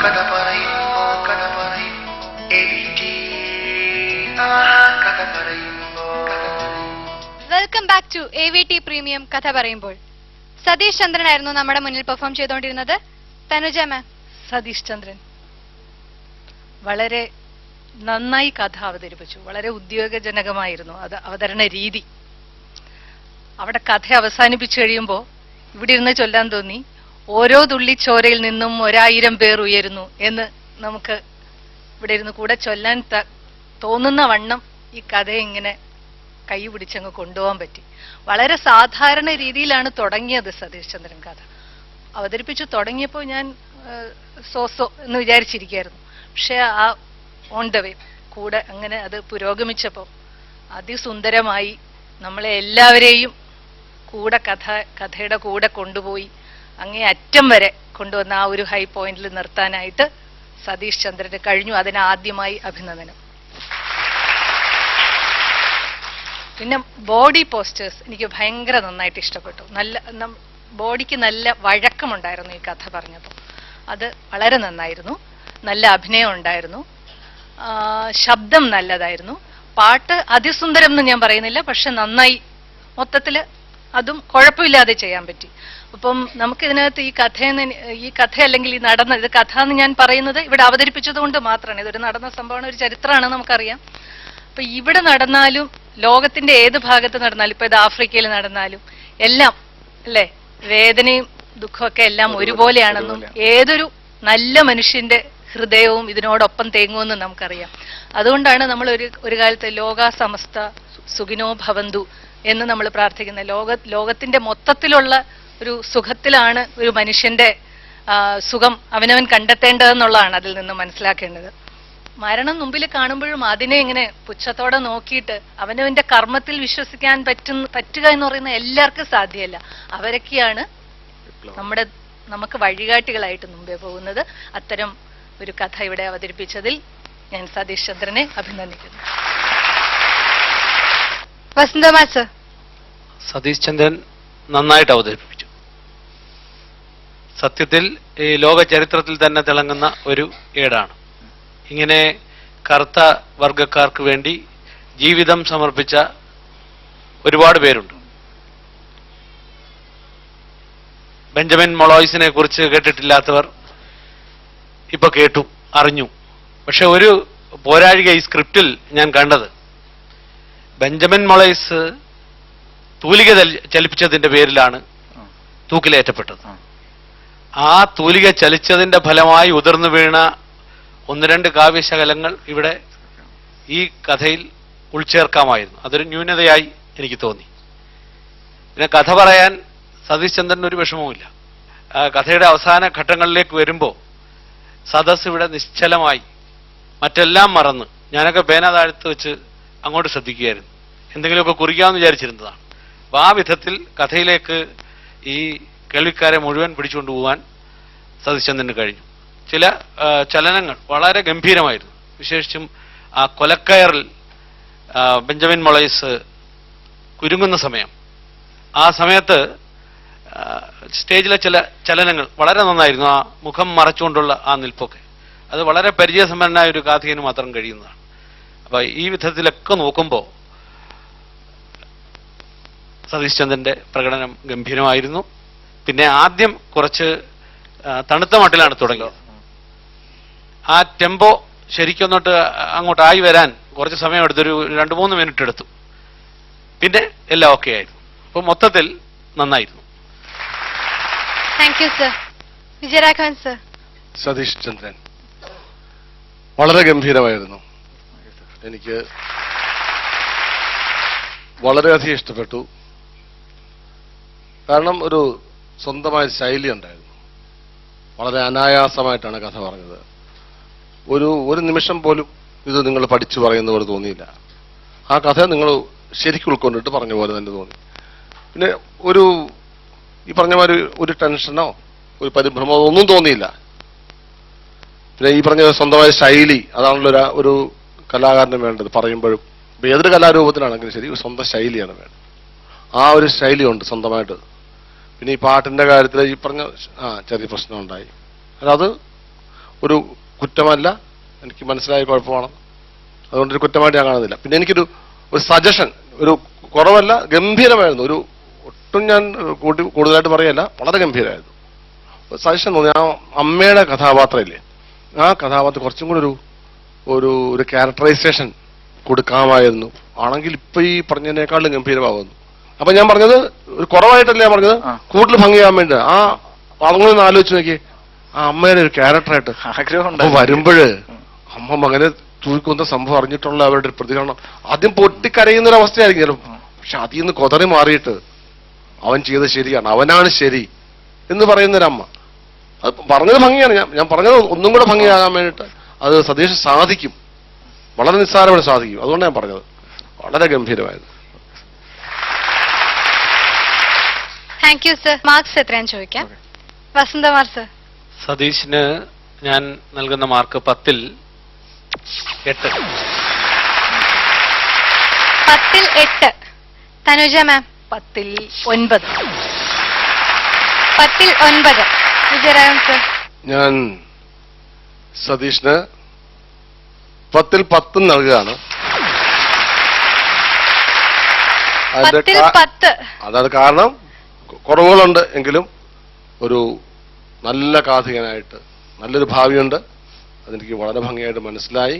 കഥ പറയുമ്പോ കഥ പറയും AVT കഥ പറയുമ്പോ കഥ പറയും. Welcome back to AVT premium കഥ പറയുമ്പോൾ. സതീഷ് ചന്ദ്രൻ ആയിരുന്നു നമ്മുടെ മുന്നിൽ പെർഫോം ചെയ്തുകൊണ്ടിരുന്നത്. തനുജ മാം. സതീഷ് ചന്ദ്രൻ വളരെ നന്നായി കഥ അവതരിപ്പിച്ചു. വളരെ ഉദ്യോഗജനകമായിരുന്നു അത് അവതരണ രീതി. അവിടെ കഥ അവസാനിപ്പിച്ചു കഴിയുമ്പോൾ ഇവിടെ ഇരുന്ന് ചൊല്ലാൻ തോന്നി, ഓരോ തുള്ളി ചോരയിൽ നിന്നും 1000 പേർ ഉയരുന്നു എന്ന് നമുക്ക് ഇവിടെ ഇരുന്ന് കൂടെ ചൊല്ലാൻ തോന്നുന്ന വണ്ണം ഈ കഥയെ ഇങ്ങനെ കൈ പിടിച്ചങ്ങ് കൊണ്ടുപോകാൻ പറ്റി. വളരെ സാധാരണ രീതിയിലാണ് തുടങ്ങിയത് സതീഷ് ചന്ദ്രൻ കഥ അവതരിപ്പിച്ചു. തുടങ്ങിയപ്പോൾ ഞാൻ സോസോ എന്ന് വിചാരിച്ചിരിക്കുകയായിരുന്നു. പക്ഷെ ആ ഓൺ ദ വേ കൂടെ അങ്ങനെ അത് പുരോഗമിച്ചപ്പോൾ അതിസുന്ദരമായി നമ്മളെ എല്ലാവരെയും കൂടെ കഥയുടെ കൂടെ കൊണ്ടുപോയി അങ്ങേ അറ്റം വരെ കൊണ്ടുവന്ന ആ ഒരു ഹൈ പോയിന്റിൽ നിർത്താനായിട്ട് സതീഷ് ചന്ദ്രന് കഴിഞ്ഞു. അതിന് ആദ്യമായി അഭിനന്ദനം. പിന്നെ ബോഡി പോസ്റ്റേഴ്സ് എനിക്ക് ഭയങ്കര നന്നായിട്ട് ഇഷ്ടപ്പെട്ടു. നല്ല ബോഡിക്ക് നല്ല വഴക്കമുണ്ടായിരുന്നു ഈ കഥ പറഞ്ഞപ്പോൾ. അത് വളരെ നന്നായിരുന്നു. നല്ല അഭിനയം ഉണ്ടായിരുന്നു. ശബ്ദം നല്ലതായിരുന്നു. പാട്ട് അതിസുന്ദരം എന്ന് ഞാൻ പറയുന്നില്ല, പക്ഷെ നന്നായി മൊത്തത്തിൽ അതും കുഴപ്പമില്ലാതെ ചെയ്യാൻ പറ്റി. അപ്പം നമുക്കിതിനകത്ത് ഈ കഥ അല്ലെങ്കിൽ ഈ ഇത് കഥ എന്ന് ഞാൻ പറയുന്നത് ഇവിടെ അവതരിപ്പിച്ചത് കൊണ്ട് മാത്രമാണ്. ഇതൊരു നടന്ന സംഭവമാണ്, ഒരു ചരിത്രമാണ്, നമുക്കറിയാം. അപ്പൊ ഇവിടെ നടന്നാലും ലോകത്തിന്റെ ഏത് ഭാഗത്ത് നടന്നാലും, ഇപ്പൊ ഇത് ആഫ്രിക്കയിൽ നടന്നാലും എല്ലാം അല്ലെ, വേദനയും ദുഃഖമൊക്കെ എല്ലാം ഒരുപോലെയാണെന്നും ഏതൊരു നല്ല മനുഷ്യന്റെ ഹൃദയവും ഇതിനോടൊപ്പം തേങ്ങുമെന്നും നമുക്കറിയാം. അതുകൊണ്ടാണ് നമ്മൾ ഒരു കാലത്ത് ലോകാ സമസ്ത സുഖിനോ ഭവന്തു എന്ന് നമ്മൾ പ്രാർത്ഥിക്കുന്നത്. ലോകത്തിന്റെ മൊത്തത്തിലുള്ള ഒരു സുഖത്തിലാണ് ഒരു മനുഷ്യന്റെ സുഖം അവനവൻ കണ്ടെത്തേണ്ടതെന്നുള്ളതാണ് അതിൽ നിന്ന് മനസ്സിലാക്കേണ്ടത്. മരണം മുമ്പിൽ കാണുമ്പോഴും അതിനെ ഇങ്ങനെ പുച്ഛത്തോടെ നോക്കിയിട്ട് അവനവന്റെ കർമ്മത്തിൽ വിശ്വസിക്കാൻ പറ്റുക എന്ന് പറയുന്നത് എല്ലാവർക്കും സാധ്യമല്ല. അവരൊക്കെയാണ് നമുക്ക് വഴികാട്ടികളായിട്ട് മുമ്പേ പോകുന്നത്. അത്തരം ഒരു കഥ ഇവിടെ അവതരിപ്പിച്ചതിൽ ഞാൻ സതീഷ് ചന്ദ്രനെ അഭിനന്ദിക്കുന്നു. വസന്തമാസ്. സതീഷ് ചന്ദ്രൻ നന്നായിട്ട് അവതരിപ്പിച്ചു. സത്യത്തിൽ ഈ ലോക ചരിത്രത്തിൽ തന്നെ തിളങ്ങുന്ന ഒരു ഏടാണ്. ഇങ്ങനെ കറുത്ത വർഗക്കാർക്ക് വേണ്ടി ജീവിതം സമർപ്പിച്ച ഒരുപാട് പേരുണ്ട്. ബെഞ്ചമിൻ മൊളോയ്സിനെ കുറിച്ച് കേട്ടിട്ടില്ലാത്തവർ ഇപ്പൊ കേട്ടു, അറിഞ്ഞു. പക്ഷെ ഒരു പോരാഴിക ഈ സ്ക്രിപ്റ്റിൽ ഞാൻ കണ്ടത്, ബെഞ്ചമിൻ മൊളോയ്സ് തൂലിക ചലിപ്പിച്ചതിന്റെ പേരിലാണ് തൂക്കിലേറ്റപ്പെട്ടത്. ആ തൂലിക ചലിച്ചതിന്റെ ഫലമായി ഉതിർന്നു വീണ 1-2 കാവ്യശകലങ്ങൾ ഇവിടെ ഈ കഥയിൽ ഉൾച്ചേർക്കാമായിരുന്നു. അതൊരു ന്യൂനതയായി എനിക്ക് തോന്നി. പിന്നെ കഥ പറയാൻ സതീഷ് ചന്ദ്രന് ഒരു വിഷമവുമില്ല. കഥയുടെ അവസാന ഘട്ടങ്ങളിലേക്ക് വരുമ്പോൾ സദസ് ഇവിടെ നിശ്ചലമായി, മറ്റെല്ലാം മറന്ന്, ഞാനൊക്കെ പേന താഴ്ത്ത് വെച്ച് അങ്ങോട്ട് ശ്രദ്ധിക്കുകയായിരുന്നു. എന്തെങ്കിലുമൊക്കെ കുറിക്കാമെന്ന് വിചാരിച്ചിരുന്നതാണ്. അപ്പോൾ ആ വിധത്തിൽ കഥയിലേക്ക് ഈ കേൾവിക്കാരെ മുഴുവൻ പിടിച്ചുകൊണ്ടുപോകാൻ സതീഷ് ചന്ദ്രന് കഴിഞ്ഞു. ചില ചലനങ്ങൾ വളരെ ഗംഭീരമായിരുന്നു. വിശേഷിച്ചും ആ കൊലക്കയറിൽ ബെഞ്ചമിൻ മൊളോയ്സ് കുരുങ്ങുന്ന സമയം, ആ സമയത്ത് സ്റ്റേജിലെ ചില ചലനങ്ങൾ വളരെ നന്നായിരുന്നു. ആ മുഖം മറച്ചുകൊണ്ടുള്ള ആ നിൽപ്പൊക്കെ അത് വളരെ പരിചയസമ്പന്നനായ ഒരു കാഥികന് മാത്രം കഴിയുന്നതാണ്. അപ്പൊ ഈ വിധത്തിലൊക്കെ നോക്കുമ്പോൾ സതീഷ് ചന്ദ്രന്റെ പ്രകടനം ഗംഭീരമായിരുന്നു. പിന്നെ ആദ്യം കുറച്ച് തണുത്ത മട്ടിലാണ് തുടങ്ങിയത്. ആ ടെമ്പോ ശരിക്കൊന്നിട്ട് അങ്ങോട്ടായി വരാൻ കുറച്ച് സമയം എടുത്തൊരു 2-3 മിനിറ്റ് എടുത്തു. പിന്നെ എല്ലാം ഓക്കെ ആയിരുന്നു. അപ്പൊ മൊത്തത്തിൽ നന്നായിരുന്നു. Thank you sir. Vijayaraghavan sir. Satheesh Chandran വളരെ ഗംഭീരമായിരുന്നു. എനിക്ക് വളരെയധികം ഇഷ്ടപ്പെട്ടു. കാരണം ഒരു സ്വന്തമായ ശൈലി ഉണ്ടായിരുന്നു. വളരെ അനായാസമായിട്ടാണ് കഥ പറഞ്ഞത്. ഒരു നിമിഷം പോലും ഇത് നിങ്ങൾ പഠിച്ചു പറയുന്ന പോലെ തോന്നിയില്ല. ആ കഥ നിങ്ങൾ ശരിക്കും ഉൾക്കൊണ്ടിട്ട് പറഞ്ഞ പോലെ തന്നെ തോന്നി. പിന്നെ ഈ പറഞ്ഞ മാതിരി ഒരു ടെൻഷനോ ഒരു പരിഭ്രമോ ഒന്നും തോന്നിയില്ല. പിന്നെ ഈ പറഞ്ഞ സ്വന്തമായ ശൈലി, അതാണല്ലോ ഒരു കലാകാരന് വേണ്ടത്. പറയുമ്പോഴും ഇപ്പൊ ഏതൊരു കലാരൂപത്തിലാണെങ്കിലും ശരി, സ്വന്തം ശൈലിയാണ് വേണ്ടത്. ആ ഒരു ശൈലിയുണ്ട് സ്വന്തമായിട്ട്. പിന്നെ ഈ പാട്ടിന്റെ കാര്യത്തിൽ ഈ പറഞ്ഞ ചെറിയ പ്രശ്നം ഉണ്ടായി. അത് ഒരു കുറ്റമല്ല, എനിക്ക് മനസ്സിലായ കുഴപ്പമാണ്, അതുകൊണ്ടൊരു കുറ്റമായിട്ട് ഞാൻ കാണുന്നില്ല. പിന്നെ എനിക്കൊരു സജഷൻ, ഒരു കുറവല്ല, ഗംഭീരമായിരുന്നു. ഒരു ഒട്ടും ഞാൻ കൂടുതലായിട്ട് പറയല്ല, വളരെ ഗംഭീരമായിരുന്നു. സജഷൻ തോന്നി, ആ അമ്മയുടെ കഥാപാത്രമില്ലേ, ആ കഥാപാത്രം കുറച്ചും കൂടെ ഒരു ക്യാരക്ടറൈസേഷൻ കൊടുക്കാമായിരുന്നു. ആണെങ്കിൽ ഇപ്പൊ ഈ പറഞ്ഞതിനേക്കാളും ഗംഭീരമാകുന്നു. അപ്പൊ ഞാൻ പറഞ്ഞത് ഒരു കുറവായിട്ടല്ല ഞാൻ പറഞ്ഞത്, കൂടുതൽ ഭംഗിയാകാൻ വേണ്ടി. ആ വളങ്ങളൊന്ന് ആലോചിച്ച് നോക്കി, ആ അമ്മയുടെ ഒരു ക്യാരക്ടറായിട്ട് അപ്പൊ വരുമ്പോഴ് അമ്മ മകനെ തൂക്കുന്ന സംഭവം അറിഞ്ഞിട്ടുള്ള അവരുടെ ഒരു പ്രതികരണം ആദ്യം പൊട്ടിക്കരയുന്ന ഒരു അവസ്ഥയായിരിക്കും ചിലപ്പോൾ. പക്ഷെ അതിൽ നിന്ന് കൊതറി മാറിയിട്ട് അവൻ ചെയ്തത് ശരിയാണ്, അവനാണ് ശരി എന്ന് പറയുന്നൊരമ്മ. അത് പറഞ്ഞത് ഭംഗിയാണ്. ഞാൻ പറഞ്ഞത് ഒന്നും കൂടെ ഭംഗിയാകാൻ വേണ്ടിയിട്ട് അത് സതീഷ് സാധിക്കും, വളരെ നിസ്സാരമായി സാധിക്കും. അതുകൊണ്ടാണ് ഞാൻ പറഞ്ഞത് വളരെ ഗംഭീരമായത്. Thank you sir. മാർക്സ് എത്രയാന്ന് ചോദിക്കാം. വസന്തകുമാർ സർ. സതീഷിന് ഞാൻ നൽകുന്ന മാർക്ക് 10ൽ 8. 10ൽ 8. തനുജ മാം. 10ൽ 9. 10ൽ 9. വിജയരാഘവൻ സർ. ഞാൻ സതീഷിന് 10ൽ 10 നൽകുകയാണ്. 10ൽ 10. അതാണ് കാരണം, കുറവുകളുണ്ട് എങ്കിലും ഒരു നല്ല കാഥികനായിട്ട് നല്ലൊരു ഭാവിയുണ്ട്. അതെനിക്ക് വളരെ ഭംഗിയായിട്ട് മനസ്സിലായി.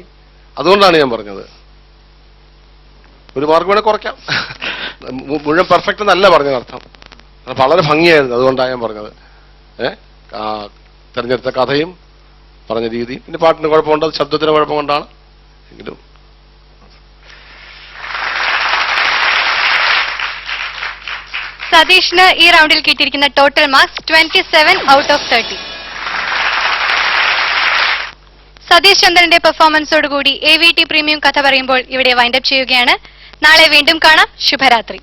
അതുകൊണ്ടാണ് ഞാൻ പറഞ്ഞത് ഒരു മാർക്ക് വേണേൽ കുറയ്ക്കാം. മുഴുവൻ പെർഫെക്റ്റ് എന്നല്ല പറഞ്ഞതർത്ഥം, വളരെ ഭംഗിയായിരുന്നു. അതുകൊണ്ടാണ് ഞാൻ പറഞ്ഞത്. തെരഞ്ഞെടുത്ത കഥയും പറഞ്ഞ രീതിയും, പിന്നെ പാട്ടിന് കുഴപ്പമുണ്ട്, ശബ്ദത്തിന് കുഴപ്പം കൊണ്ടാണ് എങ്കിലും. സതീഷിന് ഈ റൗണ്ടിൽ കിട്ടിയിരിക്കുന്ന total marks 27 out of 30. Satish ചന്ദ്രന്റെ പെർഫോമൻസോടുകൂടി AVT പ്രീമിയം കഥ പറയുമ്പോൾ ഇവിടെ വൈൻഡപ്പ് ചെയ്യുകയാണ്. നാളെ വീണ്ടും കാണാം. ശുഭരാത്രി.